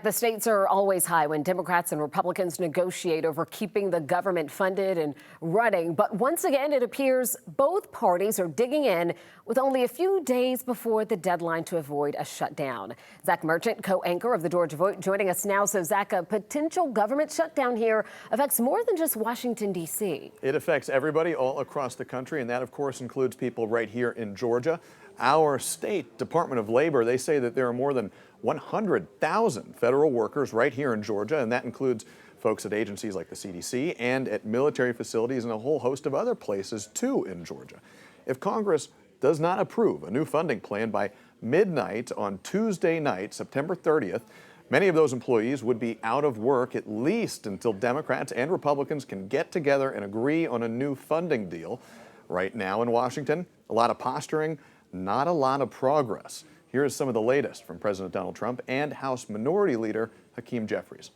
The stakes are always high when Democrats and Republicans negotiate over keeping the government funded and running. But once again, it appears both parties are digging in with only a few days before the deadline to avoid a shutdown. Zach Merchant, co-anchor of the Georgia Vote, joining us now. So, Zach, a potential government shutdown here affects more than just Washington, D.C. It affects everybody all across the country, and that, of course, includes people right here in Georgia. Our state Department of Labor, they say that there are more than 100,000 federal workers right here in Georgia, and that includes folks at agencies like the CDC and at military facilities and a whole host of other places, too, in Georgia. If Congress does not approve a new funding plan by midnight on Tuesday night, September 30th, many of those employees would be out of work at least until Democrats and Republicans can get together and agree on a new funding deal. Right now in Washington, a lot of posturing, not a lot of progress. Here is some of the latest from President Donald Trump and House Minority Leader Hakeem Jeffries.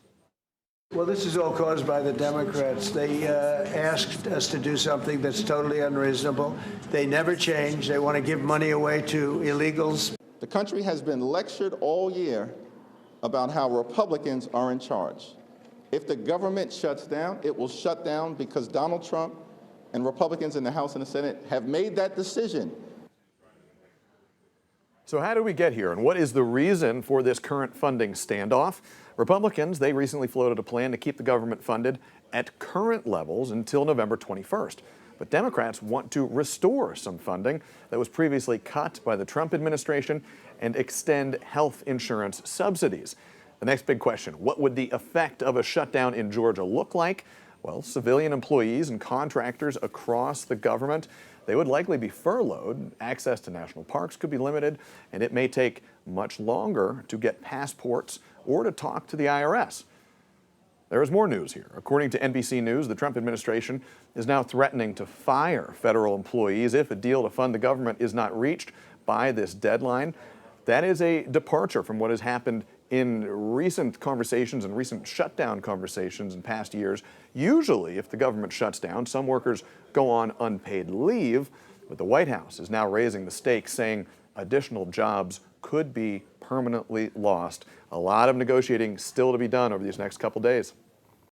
Well, this is all caused by the Democrats. They asked us to do something that's totally unreasonable. They never change. They want to give money away to illegals. The country has been lectured all year about how Republicans are in charge. If the government shuts down, it will shut down because Donald Trump and Republicans in the House and the Senate have made that decision. So how did we get here, and what is the reason for this current funding standoff? Republicans, they recently floated a plan to keep the government funded at current levels until November 21st. But Democrats want to restore some funding that was previously cut by the Trump administration and extend health insurance subsidies. The next big question, what would the effect of a shutdown in Georgia look like? Well, civilian employees and contractors across the government, they would likely be furloughed. Access to national parks could be limited, and it may take much longer to get passports or to talk to the IRS. There is more news here. According to NBC News, the Trump administration is now threatening to fire federal employees if a deal to fund the government is not reached by this deadline. That is a departure from what has happened in recent conversations and recent shutdown conversations in past years. Usually, if the government shuts down, some workers go on unpaid leave, but the White House is now raising the stakes, saying additional jobs could be permanently lost. A lot of negotiating still to be done over these next couple days.